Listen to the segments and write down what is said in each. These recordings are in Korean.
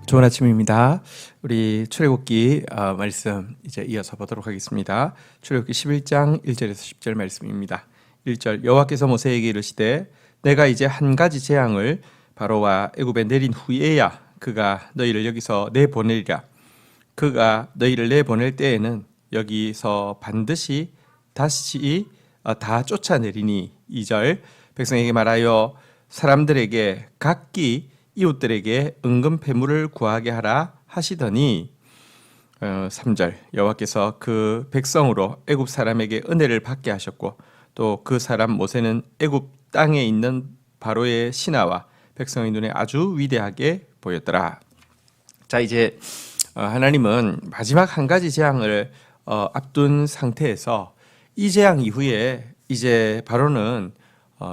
좋은 아침입니다. 우리 출애굽기 말씀 이제 이어서 보도록 하겠습니다. 출애굽기 11장 1절에서 10절 말씀입니다. 1절 여호와께서 모세에게 이르시되 내가 이제 한 가지 재앙을 바로와 애굽에 내린 후에야 그가 너희를 여기서 내보내리라. 그가 너희를 내보낼 때에는 여기서 반드시 다시 다 쫓아내리니. 2절 백성에게 말하여 사람들에게 각기 이웃들에게 은금 패물을 구하게 하라 하시더니 3절 여호와께서 그 백성으로 애굽 사람에게 은혜를 받게 하셨고 또 그 사람 모세는 애굽 땅에 있는 바로의 신하와 백성의 눈에 아주 위대하게 보였더라. 자, 이제 하나님은 마지막 한 가지 재앙을 앞둔 상태에서 이 재앙 이후에 이제 바로는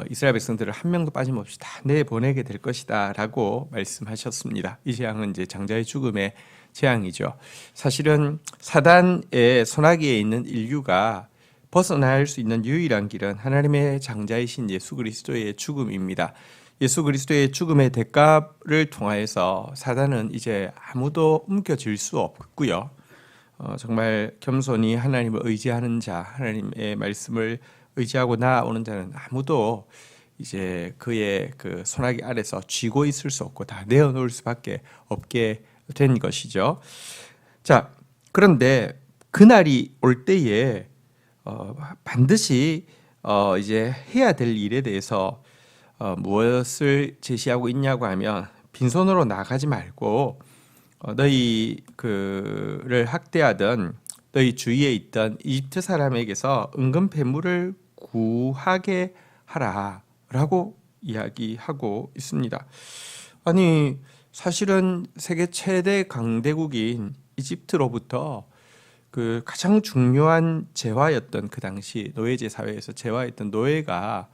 이스라엘 백성들을 한 명도 빠짐없이 다 내보내게 될 것이다라고 말씀하셨습니다. 이 재앙은 이제 장자의 죽음의 재앙이죠. 사실은 사단의 손아귀에 있는 인류가 벗어날 수 있는 유일한 길은 하나님의 장자이신 예수 그리스도의 죽음입니다. 예수 그리스도의 죽음의 대가를 통하여서 사단은 이제 아무도 움켜쥘 수 없고요. 정말 겸손히 하나님을 의지하는 자, 하나님의 말씀을 의지하고 나아오는 자는 아무도 이제 그의 그 손아귀 아래서 쥐고 있을 수 없고 다 내어놓을 수밖에 없게 된 것이죠. 자, 그런데 그날이 올 때에 반드시 이제 해야 될 일에 대해서 무엇을 제시하고 있냐고 하면 빈손으로 나가지 말고 너희 그를 학대하던 너희 주위에 있던 이집트 사람에게서 은금 패물을 구하게 하라라고 이야기하고 있습니다. 아니, 사실은 세계 최대 강대국인 이집트로부터 그 가장 중요한 재화였던 그 당시 노예제 사회에서 재화였던 노예가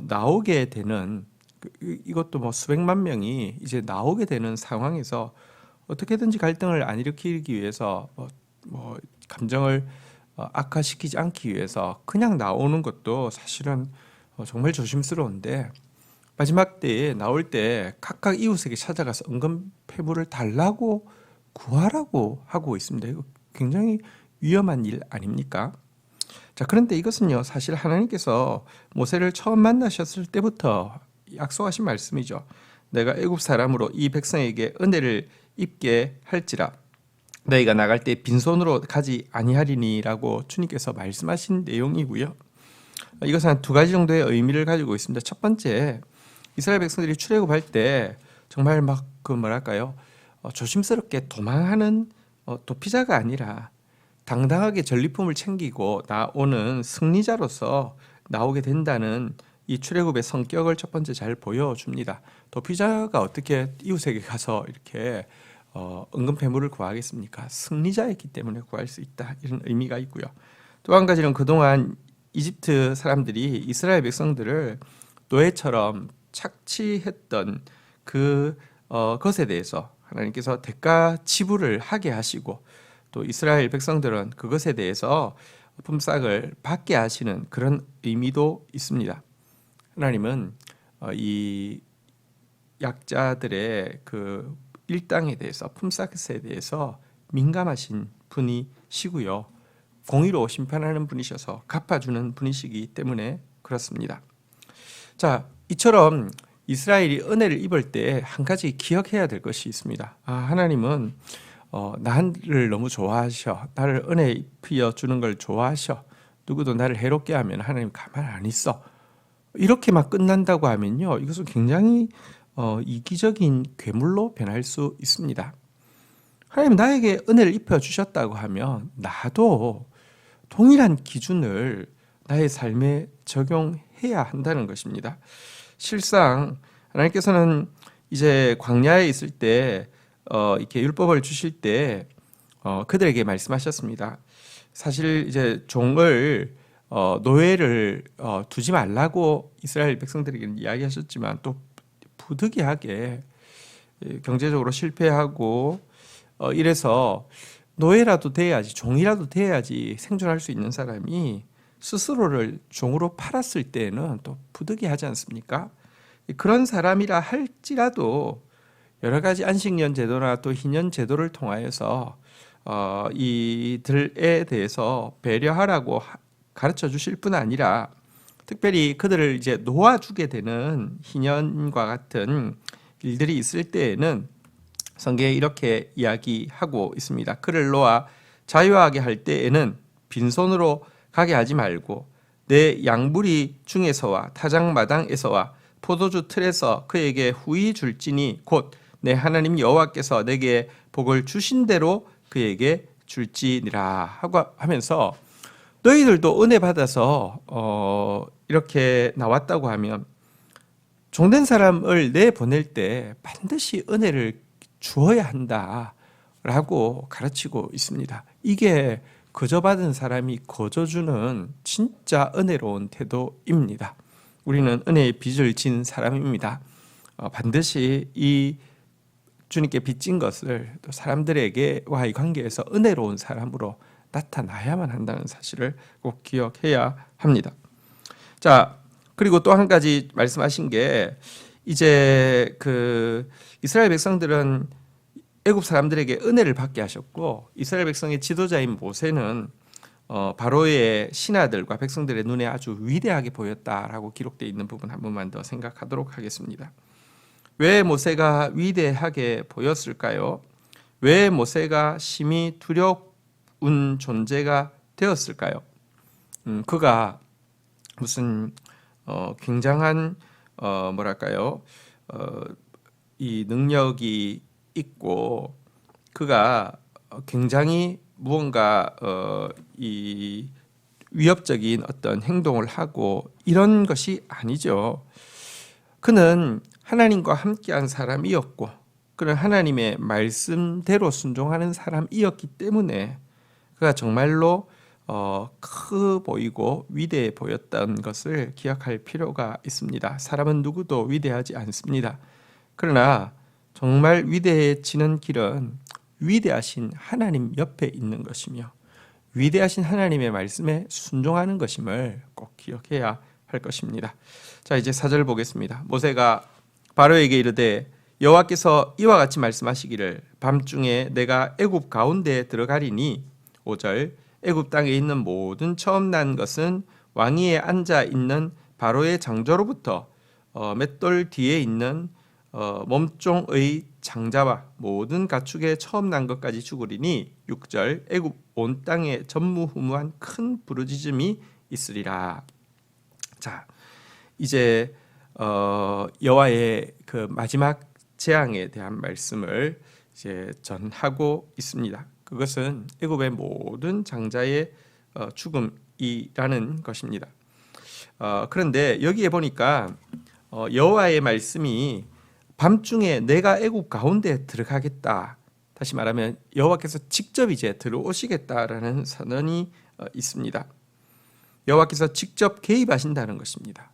나오게 되는 이것도 뭐 수백만 명이 이제 나오게 되는 상황에서 어떻게든지 갈등을 안 일으키기 위해서 뭐 감정을 악화시키지 않기 위해서 그냥 나오는 것도 사실은 정말 조심스러운데 마지막 때에 나올 때 각각 이웃에게 찾아가서 은금 패물을 달라고 구하라고 하고 있습니다. 이거 굉장히 위험한 일 아닙니까? 자, 그런데 이것은요, 사실 하나님께서 모세를 처음 만나셨을 때부터 약속하신 말씀이죠. 내가 애굽 사람으로 이 백성에게 은혜를 입게 할지라 너희가 나갈 때 빈손으로 가지 아니하리니라고 주님께서 말씀하신 내용이고요. 이것은 한 두 가지 정도의 의미를 가지고 있습니다. 첫 번째, 이스라엘 백성들이 출애굽할 때 정말 막 그 뭐랄까요, 조심스럽게 도망하는 도피자가 아니라 당당하게 전리품을 챙기고 나오는 승리자로서 나오게 된다는 이 출애굽의 성격을 첫 번째 잘 보여줍니다. 도피자가 어떻게 이웃에게 가서 이렇게 은금 패물을 구하겠습니까? 승리자였기 때문에 구할 수 있다, 이런 의미가 있고요. 또 한 가지는 그동안 이집트 사람들이 이스라엘 백성들을 노예처럼 착취했던 그 것에 대해서 하나님께서 대가 지불을 하게 하시고 또 이스라엘 백성들은 그것에 대해서 품삯을 받게 하시는 그런 의미도 있습니다. 하나님은 이 약자들의 그 일당에 대해서 품삯에 대해서 민감하신 분이시고요. 공의로 심판하는 분이셔서 갚아주는 분이시기 때문에 그렇습니다. 자, 이처럼 이스라엘이 은혜를 입을 때 한 가지 기억해야 될 것이 있습니다. 하나님은 나를 너무 좋아하셔. 나를 은혜 입혀 주는 걸 좋아하셔. 누구도 나를 해롭게 하면 하나님 가만 안 있어. 이렇게만 끝난다고 하면요, 이것은 굉장히 이기적인 괴물로 변할 수 있습니다. 하나님 나에게 은혜를 입혀 주셨다고 하면 나도 동일한 기준을 나의 삶에 적용해야 한다는 것입니다. 실상 하나님께서는 이제 광야에 있을 때 이렇게 율법을 주실 때 그들에게 말씀하셨습니다. 사실 이제 종을 노예를 두지 말라고 이스라엘 백성들에게 이야기하셨지만 또 부득이하게 경제적으로 실패하고 이래서 노예라도 돼야지, 종이라도 돼야지 생존할 수 있는 사람이 스스로를 종으로 팔았을 때에는 또 부득이하지 않습니까? 그런 사람이라 할지라도 여러 가지 안식년 제도나 또 희년 제도를 통하여서 이들에 대해서 배려하라고 가르쳐 주실 뿐 아니라 특별히 그들을 이제 놓아주게 되는 희년과 같은 일들이 있을 때에는 성경에 이렇게 이야기하고 있습니다. 그를 놓아 자유하게 할 때에는 빈손으로 가게 하지 말고 내 양부리 중에서와 타작마당에서와 포도주 틀에서 그에게 후히 줄지니 곧 내 하나님 여호와께서 내게 복을 주신 대로 그에게 줄지니라 하고 하면서 너희들도 은혜 받아서 이렇게 나왔다고 하면 종된 사람을 내보낼 때 반드시 은혜를 주어야 한다라고 가르치고 있습니다. 이게 거저 받은 사람이 거저 주는 진짜 은혜로운 태도입니다. 우리는 은혜의 빚을 진 사람입니다. 반드시 이 주님께 빚진 것을 또 사람들에게와의 관계에서 은혜로운 사람으로 나타나야만 한다는 사실을 꼭 기억해야 합니다. 자, 그리고 또 한 가지 말씀하신 게 이제 그 이스라엘 백성들은 애굽 사람들에게 은혜를 받게 하셨고 이스라엘 백성의 지도자인 모세는 바로의 신하들과 백성들의 눈에 아주 위대하게 보였다라고 기록되어 있는 부분 한 번만 더 생각하도록 하겠습니다. 왜 모세가 위대하게 보였을까요? 왜 모세가 심히 두려운 존재가 되었을까요? 그가 무슨 굉장한 뭐랄까요? 이 능력이 있고 그가 굉장히 무언가 이 위협적인 어떤 행동을 하고 이런 것이 아니죠. 그는 하나님과 함께한 사람이었고 그는 하나님의 말씀대로 순종하는 사람이었기 때문에 그가 정말로 커 보이고 위대해 보였던 것을 기억할 필요가 있습니다. 사람은 누구도 위대하지 않습니다. 그러나 정말 위대해지는 길은 위대하신 하나님 옆에 있는 것이며 위대하신 하나님의 말씀에 순종하는 것임을 꼭 기억해야 할 것입니다. 자, 이제 4절 보겠습니다. 모세가 바로에게 이르되 여호와께서 이와 같이 말씀하시기를 밤중에 내가 애굽 가운데에 들어가리니 5절 애굽 땅에 있는 모든 처음 난 것은 왕위에 앉아 있는 바로의 장조로부터 맷돌 뒤에 있는 몸종의 장자와 모든 가축의 처음 난 것까지 죽으리니 6절 애굽 온 땅에 전무후무한 큰 부르짖음이 있으리라. 자, 이제 여호와의 그 마지막 재앙에 대한 말씀을 이제 전하고 있습니다. 그것은 애굽의 모든 장자의 죽음이라는 것입니다. 그런데 여기에 보니까 여호와의 말씀이 밤중에 내가 애굽 가운데 들어가겠다. 다시 말하면 여호와께서 직접 이제 들어오시겠다라는 선언이 있습니다. 여호와께서 직접 개입하신다는 것입니다.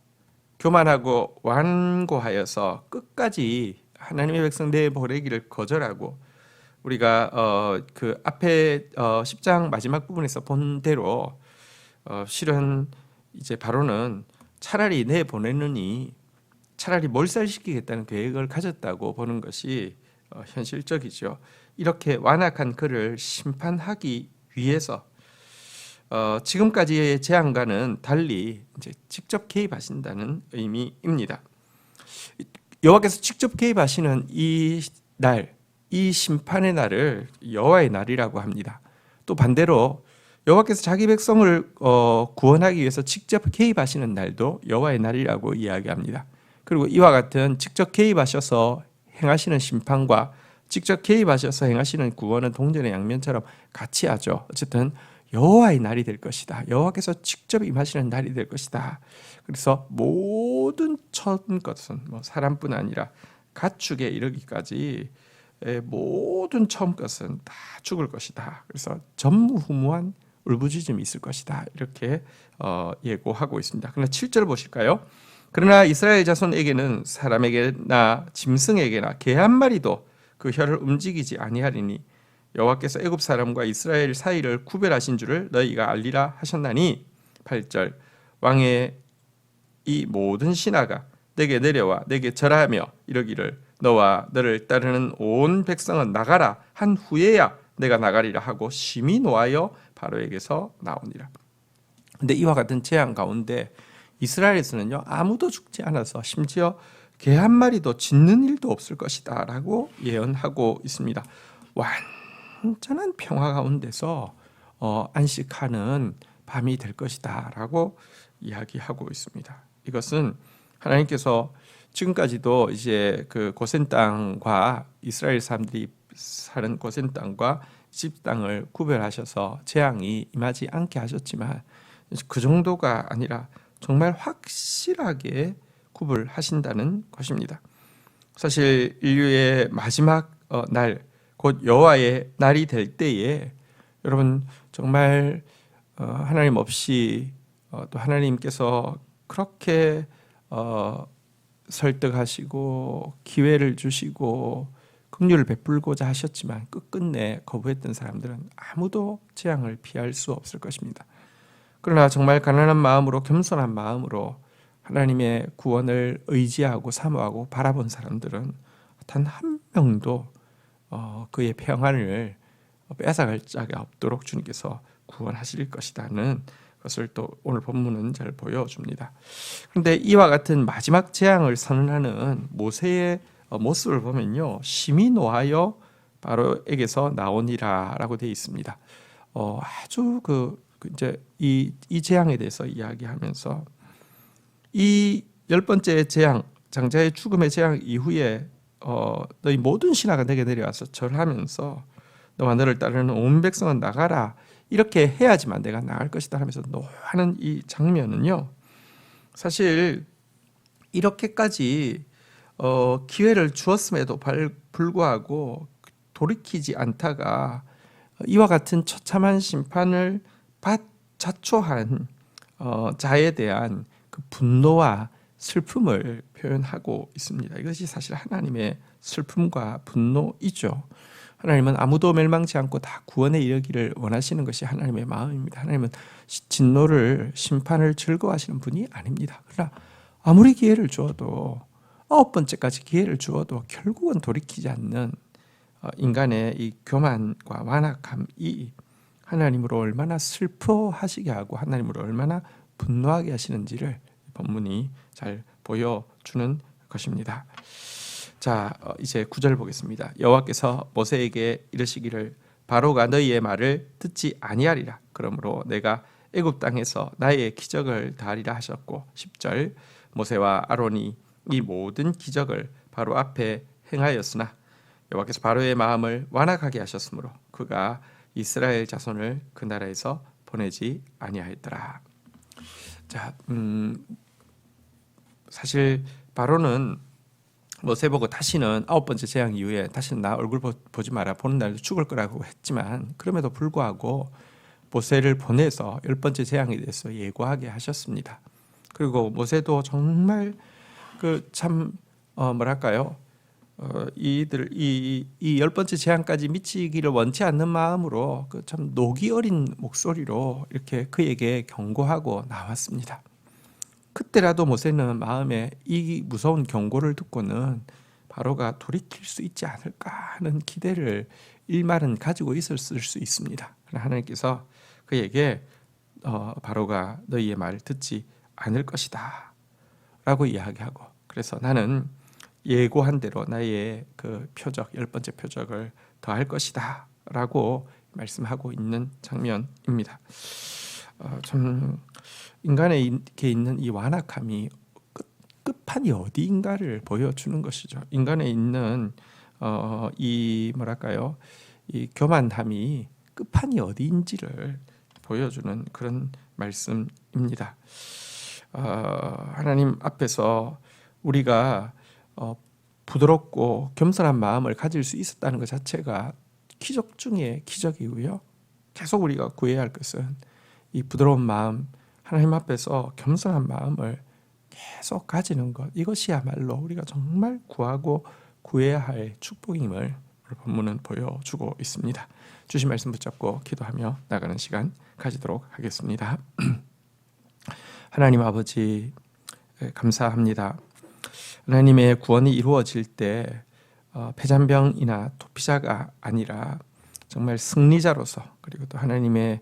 교만하고 완고하여서 끝까지 하나님의 백성 내보내기를 거절하고 우리가 그 앞에 10장 마지막 부분에서 본 대로 실은 이제 바로는 차라리 내보내느니 차라리 몰살시키겠다는 계획을 가졌다고 보는 것이 현실적이죠. 이렇게 완악한 그를 심판하기 위해서 지금까지의 재앙과는 달리 이제 직접 개입하신다는 의미입니다. 여호와께서 직접 개입하시는 이 날, 이 심판의 날을 여호와의 날이라고 합니다. 또 반대로 여호와께서 자기 백성을 구원하기 위해서 직접 개입하시는 날도 여호와의 날이라고 이야기합니다. 그리고 이와 같은 직접 개입하셔서 행하시는 심판과 직접 개입하셔서 행하시는 구원은 동전의 양면처럼 같이 하죠. 어쨌든 여호와의 날이 될 것이다. 여호와께서 직접 임하시는 날이 될 것이다. 그래서 모든 처음 것은 사람뿐 아니라 가축에 이르기까지 모든 처음 것은 다 죽을 것이다. 그래서 전무후무한 울부짖음이 있을 것이다. 이렇게 예고하고 있습니다. 그러나 7절 보실까요? 그러나 이스라엘 자손에게는 사람에게나 짐승에게나 개 한 마리도 그 혀를 움직이지 아니하리니 여호와께서 애굽 사람과 이스라엘 사이를 구별하신 줄을 너희가 알리라 하셨나니 8절 왕의 이 모든 신하가 내게 내려와 내게 절하며 이러기를 너와 너를 따르는 온 백성은 나가라 한 후에야 내가 나가리라 하고 심히 노하여 바로에게서 나오니라. 근데 이와 같은 재앙 가운데 이스라엘에서는요 아무도 죽지 않아서 심지어 개 한 마리도 짖는 일도 없을 것이다 라고 예언하고 있습니다. 완전한 평화 가운데서 안식하는 밤이 될 것이다 라고 이야기하고 있습니다. 이것은 하나님께서 지금까지도 이제 그 고센 땅과 이스라엘 사람들이 사는 고센 땅과 집 땅을 구별하셔서 재앙이 임하지 않게 하셨지만 그 정도가 아니라 정말 확실하게 구별하신다는 것입니다. 사실 인류의 마지막 날, 곧 여호와의 날이 될 때에 여러분 정말 하나님 없이 또 하나님께서 그렇게 설득하시고 기회를 주시고 긍휼을 베풀고자 하셨지만 끝끝내 거부했던 사람들은 아무도 재앙을 피할 수 없을 것입니다. 그러나 정말 가난한 마음으로 겸손한 마음으로 하나님의 구원을 의지하고 사모하고 바라본 사람들은 단 한 명도 그의 평안을 뺏어갈 자가 없도록 주님께서 구원하실 것이라는 것을 또 오늘 본문은 잘 보여줍니다. 그런데 이와 같은 마지막 재앙을 선언하는 모세의 모습을 보면요, 심히 노하여 바로에게서 나오니라라고 되어 있습니다. 아주 이제 이 재앙에 대해서 이야기하면서 이 10번째 재앙, 장자의 죽음의 재앙 이후에 너희 모든 신하가 내게 내려와서 절하면서 너와 너를 따르는 온 백성은 나가라 이렇게 해야지만 내가 나갈 것이다 하면서 노하는 이 장면은요, 사실 이렇게까지 기회를 주었음에도 불구하고 돌이키지 않다가 이와 같은 처참한 심판을 자초한 자에 대한 그 분노와 슬픔을 표현하고 있습니다. 이것이 사실 하나님의 슬픔과 분노이죠. 하나님은 아무도 멸망치 않고 다 구원에 이르기를 원하시는 것이 하나님의 마음입니다. 하나님은 진노를 심판을 즐거워하시는 분이 아닙니다. 그러나 아무리 기회를 주어도 9번째까지 기회를 주어도 결국은 돌이키지 않는 인간의 이 교만과 완악함이 하나님으로 얼마나 슬퍼하시게 하고 하나님으로 얼마나 분노하게 하시는지를 본문이 잘 보여주는 것입니다. 자, 이제 9절 보겠습니다. 여호와께서 모세에게 이르시기를 바로가 너희의 말을 듣지 아니하리라. 그러므로 내가 애굽 땅에서 나의 기적을 다하리라 하셨고 10절 모세와 아론이 이 모든 기적을 바로 앞에 행하였으나 여호와께서 바로의 마음을 완악하게 하셨으므로 그가 이스라엘 자손을 그 나라에서 보내지 아니하였더라. 자, 사실 바로는 모세 보고 다시는 9번째 재앙 이후에 다시는 나 얼굴 보지 마라, 보는 날도 죽을 거라고 했지만 그럼에도 불구하고 모세를 보내서 10번째 재앙에 대해서 예고하게 하셨습니다. 그리고 모세도 정말 이 10번째 재앙까지 미치기를 원치 않는 마음으로 참 녹이 어린 목소리로 이렇게 그에게 경고하고 나왔습니다. 그때라도 모세는 마음에 이 무서운 경고를 듣고는 바로가 돌이킬 수 있지 않을까 하는 기대를 일말은 가지고 있었을 수 있습니다. 그러나 하나님께서 그에게 바로가 너희의 말을 듣지 않을 것이다 라고 이야기하고, 그래서 나는 예고한 대로 나의 그 표적, 10번째 표적을 더할 것이다 라고 말씀하고 있는 장면입니다. 참 인간에게 있는 이 완악함이 끝판이 어디인가를 보여주는 것이죠. 인간에 있는 이 교만함이 끝판이 어디인지를 보여주는 그런 말씀입니다. 하나님 앞에서 우리가 부드럽고 겸손한 마음을 가질 수 있었다는 것 자체가 기적 중에 기적이고요. 계속 우리가 구해야 할 것은 이 부드러운 마음, 하나님 앞에서 겸손한 마음을 계속 가지는 것, 이것이야말로 우리가 정말 구하고 구해야 할 축복임을 본문은 보여주고 있습니다. 주신 말씀 붙잡고 기도하며 나가는 시간 가지도록 하겠습니다. 하나님 아버지 감사합니다. 하나님의 구원이 이루어질 때 패잔병이나 도피자가 아니라 정말 승리자로서, 그리고 또 하나님의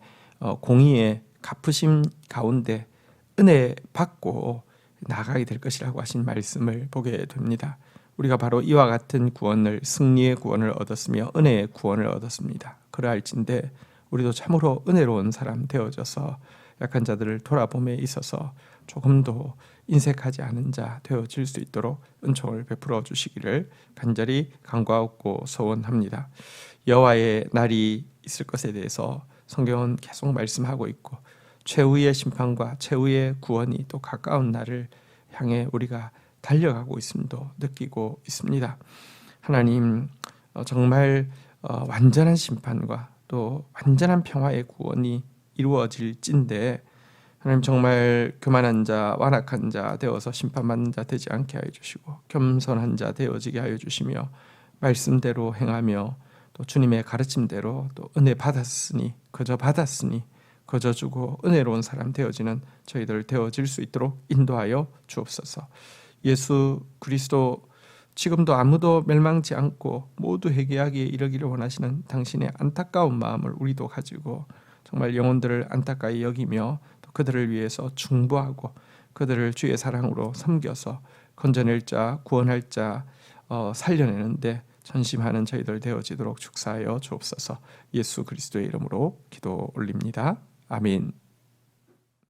공의의 갚으심 가운데 은혜 받고 나아가게 될 것이라고 하신 말씀을 보게 됩니다. 우리가 바로 이와 같은 구원을, 승리의 구원을 얻었으며 은혜의 구원을 얻었습니다. 그러할진대 우리도 참으로 은혜로운 사람 되어져서 약한 자들을 돌아봄에 있어서 조금도 인색하지 않은 자 되어질 수 있도록 은총을 베풀어 주시기를 간절히 간구하고 소원합니다. 여호와의 날이 있을 것에 대해서 성경은 계속 말씀하고 있고, 최후의 심판과 최후의 구원이 또 가까운 날을 향해 우리가 달려가고 있음도 느끼고 있습니다. 하나님, 정말 완전한 심판과 또 완전한 평화의 구원이 이루어질진데, 하나님 정말 교만한 자, 완악한 자 되어서 심판받는 자 되지 않게 하여 주시고, 겸손한 자 되어지게 하여 주시며, 말씀대로 행하며 또 주님의 가르침대로 또 은혜 받았으니 그저 받았으니 그저 주고 은혜로운 사람 되어지는 저희들 되어질 수 있도록 인도하여 주옵소서. 예수 그리스도, 지금도 아무도 멸망치 않고 모두 회개하기에 이르기를 원하시는 당신의 안타까운 마음을 우리도 가지고 정말 영혼들을 안타까이 여기며 또 그들을 위해서 중보하고 그들을 주의 사랑으로 섬겨서 건져낼 자, 구원할 자 살려내는데 전심하는 저희들 되어지도록 축사하여 주옵소서. 예수 그리스도의 이름으로 기도 올립니다. 아멘.